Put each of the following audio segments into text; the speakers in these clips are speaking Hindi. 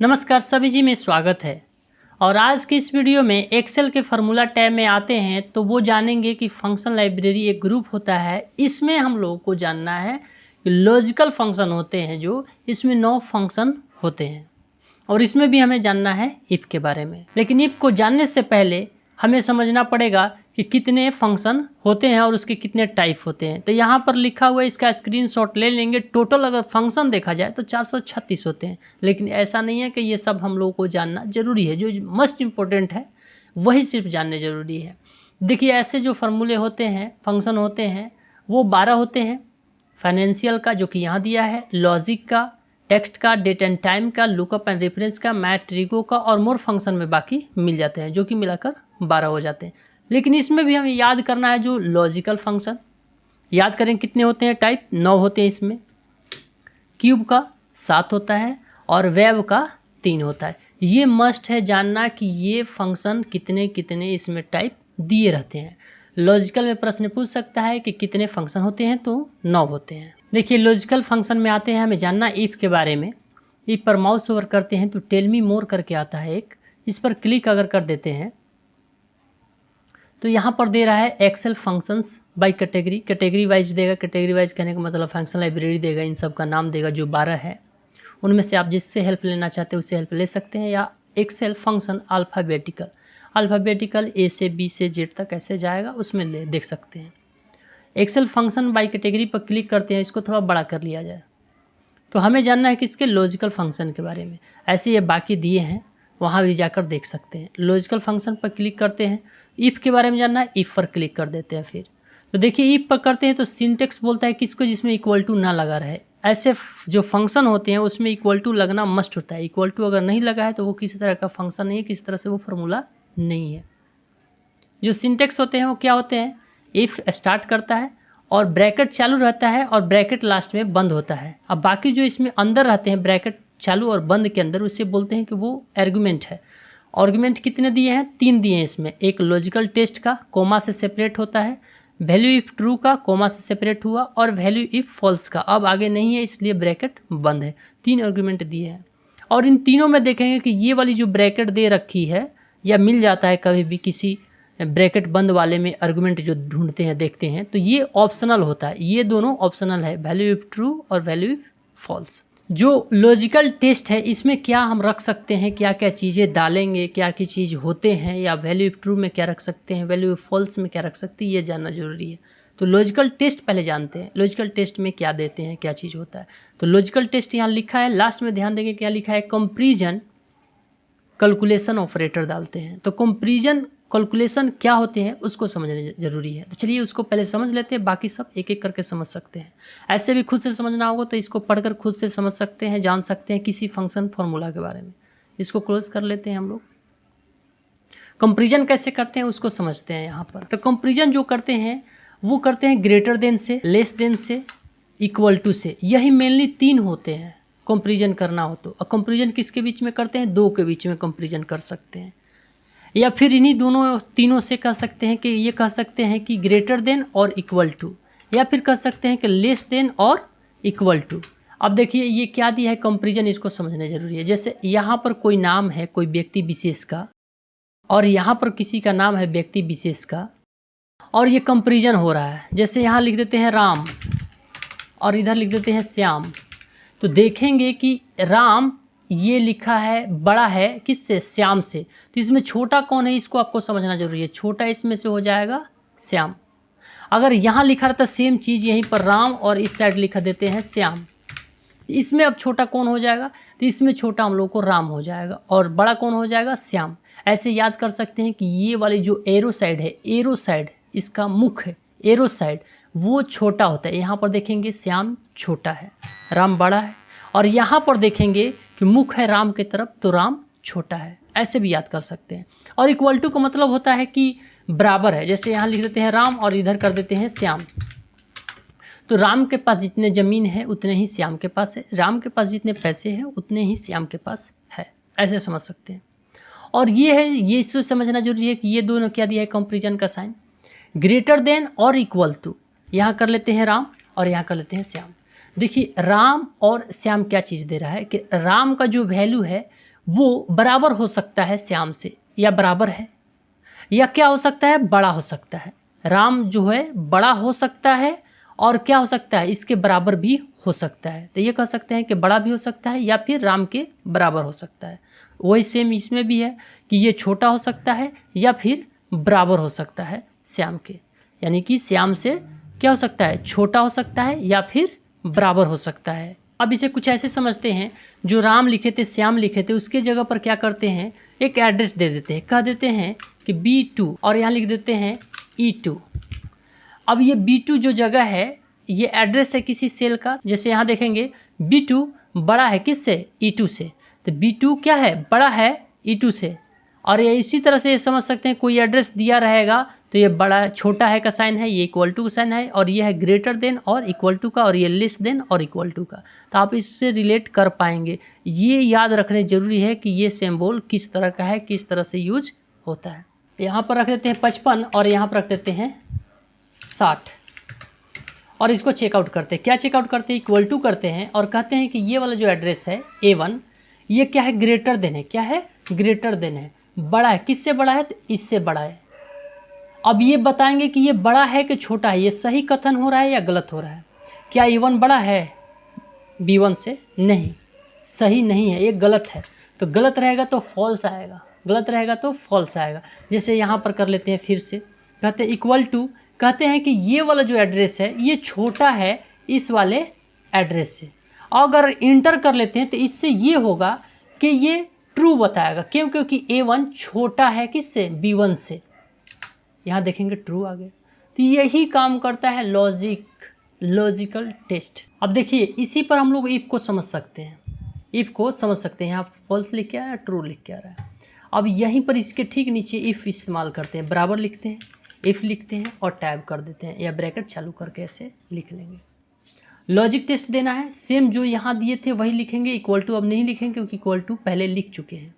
नमस्कार सभी जी में स्वागत है। और आज की इस वीडियो में एक्सेल के फार्मूला टैब में आते हैं तो वो जानेंगे कि फंक्शन लाइब्रेरी एक ग्रुप होता है। इसमें हम लोगों को जानना है कि लॉजिकल फंक्शन होते हैं, जो इसमें 9 फंक्शन होते हैं और इसमें भी हमें जानना है इफ के बारे में। लेकिन इफ को जानने से पहले हमें समझना पड़ेगा कि कितने फंक्शन होते हैं और उसके कितने टाइप होते हैं। तो यहाँ पर लिखा हुआ है, इसका स्क्रीनशॉट ले लेंगे। टोटल अगर फंक्शन देखा जाए तो 436 होते हैं, लेकिन ऐसा नहीं है कि ये सब हम लोगों को जानना जरूरी है। जो मोस्ट इम्पोर्टेंट है वही सिर्फ जानने जरूरी है। देखिए, ऐसे जो फार्मूले होते हैं, फंक्शन होते हैं, वो 12 होते हैं। फाइनेंशियल का जो कि यहाँ दिया है, लॉजिक का, टेक्स्ट का, डेट एंड टाइम का, लुकअप एंड रेफरेंस का, मैट्रिगो का और मोर फंक्शन में बाकी मिल जाते हैं, जो कि मिलाकर 12 हो जाते हैं। लेकिन इसमें भी हमें याद करना है जो लॉजिकल फंक्शन। याद करें कितने होते हैं टाइप, 9 होते हैं इसमें। क्यूब का 7 होता है और वेव का 3 होता है। ये मस्ट है जानना कि ये फंक्शन कितने कितने इसमें टाइप दिए रहते हैं। लॉजिकल में प्रश्न पूछ सकता है कि कितने फंक्शन होते हैं, तो 9 होते हैं। देखिए, लॉजिकल फंक्शन में आते हैं, हमें जानना इफ के बारे में। इफ पर माउस ओवर करते हैं तो टेल मी मोर करके आता है एक, इस पर क्लिक अगर कर देते हैं तो यहाँ पर दे रहा है Excel functions by category. Category wise देगा। कैटेगरी वाइज कहने का मतलब फंक्शन लाइब्रेरी देगा, इन सब का नाम देगा जो 12 है। उनमें से आप जिससे हेल्प लेना चाहते हैं उससे हेल्प ले सकते हैं, या एक्सेल फंक्शन अल्फ़ाबेटिकल ए से बी से जेड तक ऐसे जाएगा, उसमें ले देख सकते हैं। एक्सेल फंक्शन बाय कैटेगरी पर क्लिक करते हैं, इसको थोड़ा बड़ा कर लिया जाए तो हमें जानना है कि इसके लॉजिकल फंक्शन के बारे में। ऐसे ये बाकी दिए हैं, वहाँ भी जाकर देख सकते हैं। लॉजिकल फंक्शन पर क्लिक करते हैं। इफ़ के बारे में जानना है, इफ़ पर क्लिक कर देते हैं। फिर तो देखिए, इफ़ पर करते हैं तो सिंटेक्स बोलता है किसको, जिसमें इक्वल टू ना लगा रहे। ऐसे जो फंक्शन होते हैं उसमें इक्वल टू लगना मस्ट होता है। इक्वल टू अगर नहीं लगा है तो वो किसी तरह का फंक्शन नहीं है, किसी तरह से वो फार्मूला नहीं है। जो सिंटेक्स होते हैं वो क्या होते हैं, इफ़ स्टार्ट करता है और ब्रैकेट चालू रहता है और ब्रैकेट लास्ट में बंद होता है। अब बाकी जो इसमें अंदर रहते हैं ब्रैकेट चालू और बंद के अंदर, उससे बोलते हैं कि वो आर्गुमेंट है। आर्गुमेंट कितने दिए हैं, 3 दिए हैं इसमें। एक लॉजिकल टेस्ट का कोमा से सेपरेट होता है, वैल्यू इफ ट्रू का कोमा से सेपरेट हुआ, और वैल्यू इफ फॉल्स का अब आगे नहीं है इसलिए ब्रैकेट बंद है। 3 आर्गुमेंट दिए हैं और इन तीनों में देखेंगे कि ये वाली जो ब्रैकेट दे रखी है, या मिल जाता है कभी भी किसी ब्रैकेट बंद वाले में आर्गुमेंट जो ढूंढते हैं देखते हैं, तो ये ऑप्शनल होता है। ये दोनों ऑप्शनल है, वैल्यू इफ ट्रू और वैल्यू इफ फॉल्स। जो लॉजिकल टेस्ट है इसमें क्या हम रख सकते हैं, क्या क्या चीज़ें डालेंगे, क्या क्या चीज़ होते हैं, या वैल्यू इफ ट्रू में क्या रख सकते हैं, वैल्यू इफ फॉल्स में क्या रख सकते हैं, ये जानना जरूरी है। तो लॉजिकल टेस्ट पहले जानते हैं, लॉजिकल टेस्ट में क्या देते हैं, क्या चीज़ होता है। तो लॉजिकल टेस्ट यहाँ लिखा है, लास्ट में ध्यान देंगे क्या लिखा है, कंपैरिजन कैलकुलेशन ऑपरेटर डालते हैं। तो कंपैरिजन कैलकुलेशन क्या होते हैं उसको समझना जरूरी है। तो चलिए उसको पहले समझ लेते हैं, बाकी सब एक एक करके समझ सकते हैं। ऐसे भी खुद से समझना होगा तो इसको पढ़कर खुद से समझ सकते हैं, जान सकते हैं किसी फंक्शन फार्मूला के बारे में। इसको क्लोज कर लेते हैं हम लोग। कंपैरिजन कैसे करते हैं उसको समझते हैं यहाँ पर। तो कंपैरिजन जो करते हैं वो करते हैं ग्रेटर देन से, लेस देन से, इक्वल टू से। यही मेनली 3 होते हैं कंपैरिजन करना हो तो। और कंपैरिजन किसके बीच में करते हैं, 2 के बीच में कंपैरिजन कर सकते हैं, या फिर इन्हीं दोनों तीनों से कह सकते हैं कि ये कह सकते हैं कि ग्रेटर देन और इक्वल टू, या फिर कह सकते हैं कि लेस देन और इक्वल टू। अब देखिए ये क्या दिया है कंपैरिजन, इसको समझना जरूरी है। जैसे यहाँ पर कोई नाम है कोई व्यक्ति विशेष का, और यहाँ पर किसी का नाम है व्यक्ति विशेष का, और ये कंपैरिजन हो रहा है। जैसे यहाँ लिख देते हैं राम और इधर लिख देते हैं श्याम, तो देखेंगे कि राम ये लिखा है बड़ा है किससे, श्याम से। तो इसमें छोटा कौन है इसको आपको समझना जरूरी है। छोटा इसमें से हो जाएगा श्याम। अगर यहाँ लिखा रहता सेम चीज़ यहीं पर राम और इस साइड लिखा देते हैं श्याम, इसमें अब छोटा कौन हो जाएगा, तो इसमें छोटा हम लोग को राम हो जाएगा और बड़ा कौन हो जाएगा, श्याम। ऐसे याद कर सकते हैं कि ये वाली जो एरो साइड है, एरो साइड इसका मुख है, एरो साइड वो छोटा होता है। यहाँ पर देखेंगे श्याम छोटा है, राम बड़ा है, और यहाँ पर देखेंगे कि मुख है राम की तरफ तो राम छोटा है। ऐसे भी याद कर सकते हैं। और इक्वल टू का मतलब होता है कि बराबर है। जैसे यहाँ लिख देते हैं राम और इधर कर देते हैं श्याम, तो राम के पास जितने ज़मीन है उतने ही श्याम के पास है, राम के पास जितने पैसे हैं उतने ही श्याम के पास है। ऐसे समझ सकते हैं। और ये है, ये इसको समझना जरूरी है कि ये दोनों क्या दिया है कंपैरिजन का साइन, ग्रेटर देन और इक्वल टू। यहाँ कर लेते हैं राम और यहाँ कर लेते हैं श्याम। देखिए राम और श्याम क्या चीज़ दे रहा है कि राम का जो वैल्यू है वो बराबर हो सकता है श्याम से, या बराबर है, या क्या हो सकता है, बड़ा हो सकता है। राम जो है बड़ा हो सकता है और क्या हो सकता है, इसके बराबर भी हो सकता है। तो ये कह सकते हैं कि बड़ा भी हो सकता है या फिर राम के बराबर हो सकता है। वही सेम इसमें भी है कि ये छोटा हो सकता है या फिर बराबर हो सकता है श्याम के, यानी कि श्याम से क्या हो सकता है, छोटा हो सकता है या फिर बराबर हो सकता है। अब इसे कुछ ऐसे समझते हैं, जो राम लिखे थे, श्याम लिखे थे, उसके जगह पर क्या करते हैं, एक एड्रेस दे देते हैं, कह देते हैं कि B2 और यहाँ लिख देते हैं E2। अब ये B2 जो जगह है, ये एड्रेस है किसी सेल का। जैसे यहाँ देखेंगे B2 बड़ा है किससे, E2 से, तो B2 क्या है, बड़ा है E2 से। और ये इसी तरह से समझ सकते हैं, कोई एड्रेस दिया रहेगा तो ये बड़ा छोटा है का साइन है, ये इक्वल टू का साइन है, और ये है ग्रेटर देन और इक्वल टू का, और ये लेस देन और इक्वल टू का। तो आप इससे रिलेट कर पाएंगे। ये याद रखने जरूरी है कि ये सिंबल किस तरह का है, किस तरह से यूज होता है। यहाँ पर रख देते हैं 55 और यहाँ पर रख देते हैं 60 और इसको चेकआउट करते हैं। क्या चेकआउट करते हैं, इक्वल टू करते हैं और कहते हैं कि ये वाला जो एड्रेस है A1, ये क्या है, ग्रेटर देन है। क्या है, ग्रेटर देन है, बड़ा है। किससे बड़ा है, तो इससे बड़ा है। अब ये बताएंगे कि ये बड़ा है कि छोटा है, ये सही कथन हो रहा है या गलत हो रहा है। क्या A1 बड़ा है B1 से, नहीं, सही नहीं है, ये गलत है। तो गलत रहेगा तो फॉल्स आएगा, गलत रहेगा तो फॉल्स आएगा। जैसे यहाँ पर कर लेते हैं फिर से, कहते हैं इक्वल टू, कहते हैं कि ये वाला जो एड्रेस है ये छोटा है इस वाले एड्रेस से। अगर इंटर कर लेते हैं तो इससे ये होगा कि ये ट्रू बताएगा। क्यों, क्योंकि A1 छोटा है किससे, B1 से। यहाँ देखेंगे ट्रू आ गया। तो यही काम करता है लॉजिकल टेस्ट। अब देखिए इसी पर हम लोग इफ को समझ सकते हैं, इफ को समझ सकते हैं। यहाँ फॉल्स लिख के आ रहा है, ट्रू लिख के आ रहा है। अब यहीं पर इसके ठीक नीचे इफ इस्तेमाल करते हैं, बराबर लिखते हैं, इफ लिखते हैं और टैब कर देते हैं, या ब्रैकेट चालू करके ऐसे लिख लेंगे। लॉजिक टेस्ट देना है, सेम जो यहाँ दिए थे वही लिखेंगे। इक्वल टू अब नहीं लिखेंगे क्योंकि इक्वल टू पहले लिख चुके हैं।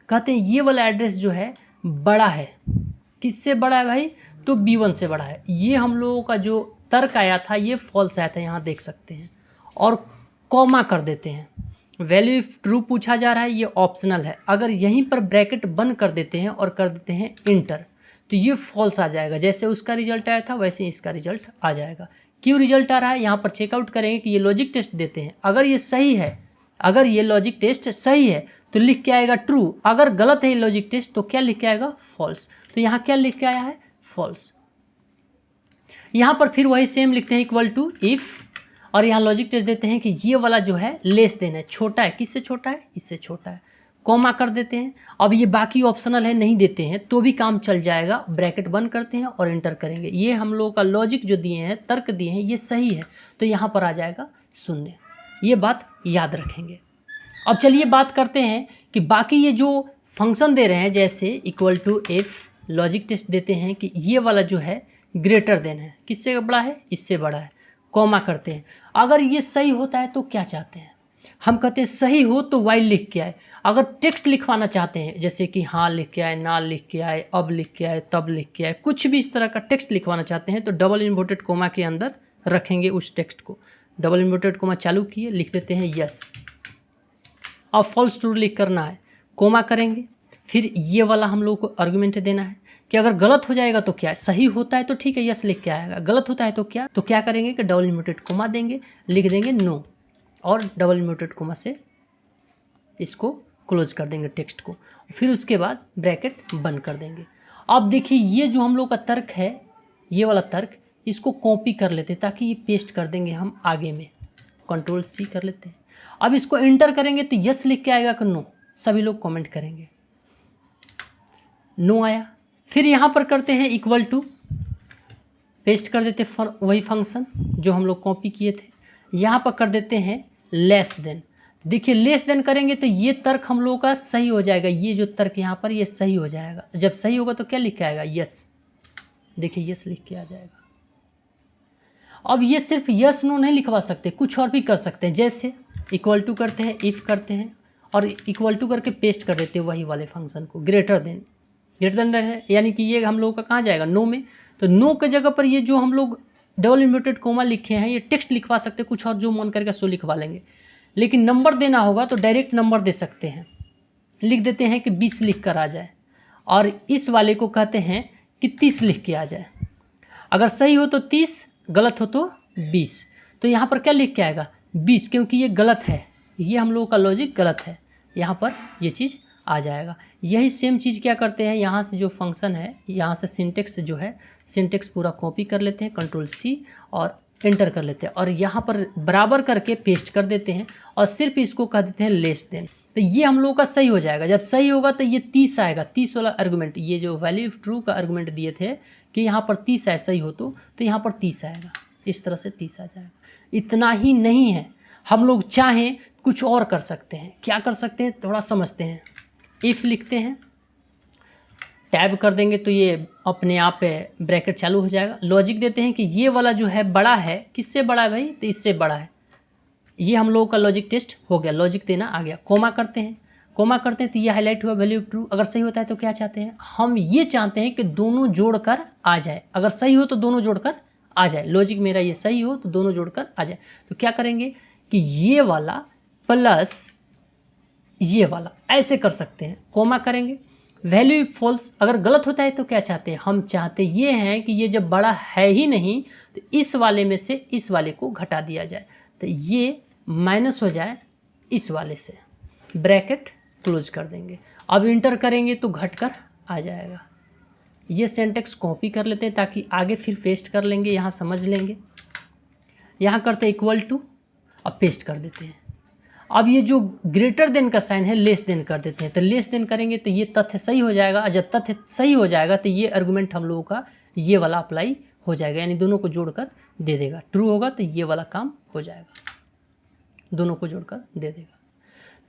कहते हैं ये वाला एड्रेस जो है बड़ा है, किससे बड़ा है भाई, तो B1 से बड़ा है। ये हम लोगों का जो तर्क आया था ये फॉल्स आया था, यहाँ देख सकते हैं। और कॉमा कर देते हैं, वैल्यू इफ ट्रू पूछा जा रहा है, ये ऑप्शनल है। अगर यहीं पर ब्रैकेट बंद कर देते हैं और कर देते हैं इंटर, तो ये फॉल्स आ जाएगा। जैसे उसका रिजल्ट आया था वैसे ही इसका रिजल्ट आ जाएगा। क्यों रिजल्ट आ रहा है, यहाँ पर चेकआउट करेंगे कि ये लॉजिक टेस्ट देते हैं। अगर ये सही है, अगर ये लॉजिक टेस्ट सही है तो लिख के आएगा ट्रू। अगर गलत है ये लॉजिक टेस्ट तो क्या लिख के आएगा, फॉल्स। तो यहाँ क्या लिख के आया है, फॉल्स। यहाँ पर फिर वही सेम लिखते हैं, इक्वल टू इफ, और यहाँ लॉजिक टेस्ट देते हैं कि ये वाला जो है लेस देन है, छोटा है। किससे छोटा है, इससे छोटा है। कॉमा कर देते हैं। अब ये बाकी ऑप्शनल है, नहीं देते हैं तो भी काम चल जाएगा। ब्रैकेट बंद करते हैं और एंटर करेंगे। ये हम लोगों का लॉजिक जो दिए हैं, तर्क दिए हैं, ये सही है तो यहाँ पर आ जाएगा 0। ये बात याद रखेंगे। अब चलिए बात करते हैं कि बाकी ये जो फंक्शन दे रहे हैं, जैसे equal to if, logic test देते हैं कि ये वाला जो है ग्रेटर देन है, किससे बड़ा है, इससे बड़ा है। कॉमा करते हैं। अगर ये सही होता है तो क्या चाहते हैं, हम कहते हैं सही हो तो वाइल लिख के आए। अगर टेक्स्ट लिखवाना चाहते हैं, जैसे कि हाँ लिख के आए, ना लिख के आए, अब लिख के आए, तब लिख के आए, कुछ भी इस तरह का टेक्स्ट लिखवाना चाहते हैं तो डबल इन्वर्टेड कोमा के अंदर रखेंगे उस टेक्स्ट को। डबल इन्वर्टेड कोमा चालू किए, लिख देते हैं यस। अब फॉल्स ट्रू लिख करना है, कोमा करेंगे। फिर ये वाला हम लोग को आर्गुमेंट देना है कि अगर गलत हो जाएगा तो क्या है, सही होता है तो ठीक है यस लिख के आएगा, गलत होता है तो क्या करेंगे कि डबल इन्वर्टेड कोमा देंगे, लिख देंगे नो, और डबल इन्वर्टेड कोमा से इसको क्लोज कर देंगे टेक्स्ट को। फिर उसके बाद ब्रैकेट बंद कर देंगे। अब देखिए ये जो हम लोग का तर्क है, ये वाला तर्क, इसको कॉपी कर लेते हैं ताकि ये पेस्ट कर देंगे हम आगे में। कंट्रोल C कर लेते हैं। अब इसको एंटर करेंगे तो यस लिख के आएगा कि नो, सभी लोग कमेंट करेंगे। नो आया। फिर यहाँ पर करते हैं इक्वल टू, पेस्ट कर देते हैं वही फंक्शन जो हम लोग कॉपी किए थे। यहाँ पर कर देते हैं लेस देन। देखिए लेस देन करेंगे तो ये तर्क हम लोगों का सही हो जाएगा। ये जो तर्क यहाँ पर ये सही हो जाएगा। जब सही होगा तो क्या लिख के आएगा, यस। देखिए यस लिख के आ जाएगा। अब ये सिर्फ यस नो नहीं लिखवा सकते, कुछ और भी कर सकते हैं। जैसे इक्वल टू करते हैं, इफ़ करते हैं और इक्वल टू करके पेस्ट कर देते हैं वही वाले फंक्शन को। ग्रेटर देन यानी कि ये हम लोगों का कहाँ जाएगा, नो में। तो नो के जगह पर ये जो हम लोग डबल इन्वर्टेड कोमा लिखे हैं ये टेक्स्ट लिखवा सकते हैं, कुछ और जो मन करके सो लिखवा लेंगे। लेकिन नंबर देना होगा तो डायरेक्ट नंबर दे सकते हैं। लिख देते हैं कि 20 लिख कर आ जाए, और इस वाले को कहते हैं कि 30 लिख के आ जाए। अगर सही हो तो 30, गलत हो तो 20। तो यहाँ पर क्या लिख के आएगा 20, क्योंकि ये गलत है, ये हम लोगों का लॉजिक गलत है, यहाँ पर ये चीज़ आ जाएगा। यही सेम चीज़ क्या करते हैं, यहाँ से जो फंक्शन है, यहाँ से सिंटेक्स जो है, सिंटेक्स पूरा कॉपी कर लेते हैं, Ctrl+C और एंटर कर लेते हैं, और यहाँ पर बराबर करके पेस्ट कर देते हैं, और सिर्फ इसको कह देते हैं लेस देन। तो ये हम लोगों का सही हो जाएगा। जब सही होगा तो ये 30 आएगा, 30 वाला आर्गुमेंट, ये जो वैल्यू ट्रू का आर्गुमेंट दिए थे कि यहाँ पर 30 है सही हो तो यहाँ पर 30 आएगा, इस तरह से 30 आ जाएगा। इतना ही नहीं है, हम लोग चाहें कुछ और कर सकते हैं। क्या कर सकते हैं, थोड़ा समझते हैं। इफ़ लिखते हैं, टैब कर देंगे तो ये अपने आप ब्रैकेट चालू हो जाएगा। लॉजिक देते हैं कि ये वाला जो है बड़ा है, किससे बड़ा है भाई, तो इससे बड़ा है। ये हम लोगों का लॉजिक टेस्ट हो गया, लॉजिक देना आ गया। कोमा करते हैं, कोमा करते हैं तो ये हाईलाइट हुआ वैल्यू ट्रू। अगर सही होता है तो क्या चाहते हैं, हम ये चाहते हैं कि दोनों जोड़कर आ जाए। अगर सही हो तो दोनों जोड़कर आ जाए, लॉजिक मेरा ये सही हो तो दोनों जोड़कर आ जाए। तो क्या करेंगे कि ये वाला प्लस ये वाला ऐसे कर सकते हैं, कोमा करेंगे। वैल्यू फॉल्स, अगर गलत होता है तो क्या चाहते हैं, हम चाहते ये हैं कि ये जब बड़ा है ही नहीं तो इस वाले में से इस वाले को घटा दिया जाए, तो ये माइनस हो जाए इस वाले से, ब्रैकेट क्लोज कर देंगे। अब इंटर करेंगे तो घटकर आ जाएगा। ये सिंटेक्स कॉपी कर लेते हैं ताकि आगे फिर पेस्ट कर लेंगे, यहाँ समझ लेंगे। यहाँ करते हैं इक्वल टू, अब पेस्ट कर देते हैं। अब ये जो ग्रेटर देन का साइन है लेस देन कर देते हैं, तो लेस देन करेंगे तो ये तथ्य सही हो जाएगा। जब तथ्य सही हो जाएगा तो ये आर्गुमेंट हम लोगों का ये वाला अप्लाई हो जाएगा, यानी दोनों को जोड़कर दे देगा। ट्रू होगा तो ये वाला काम हो जाएगा, दोनों को जोड़कर दे देगा।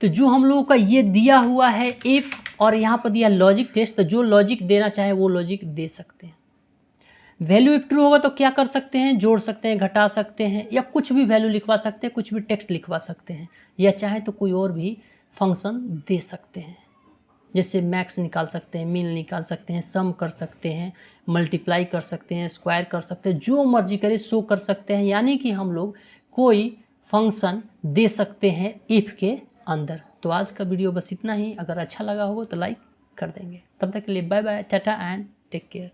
तो जो हम लोगों का ये दिया हुआ है इफ़, और यहाँ पर दिया लॉजिक टेस्ट, तो जो लॉजिक देना चाहे वो लॉजिक दे सकते हैं। वैल्यू इफ ट्रू होगा तो क्या कर सकते हैं, जोड़ सकते हैं, घटा सकते हैं, या कुछ भी वैल्यू लिखवा सकते हैं, कुछ भी टेक्स्ट लिखवा सकते हैं, या चाहे तो कोई और भी फंक्शन दे सकते हैं। जैसे मैक्स निकाल सकते हैं, मीन निकाल सकते हैं, सम कर सकते हैं, मल्टीप्लाई कर सकते हैं, स्क्वायर कर सकते हैं, जो मर्जी करे सो कर सकते हैं। यानी कि हम लोग कोई फंक्शन दे सकते हैं इफ़ के अंदर। तो आज का वीडियो बस इतना ही। अगर अच्छा लगा होगा तो लाइक कर देंगे। तब तक के लिए bye bye, tata and take care.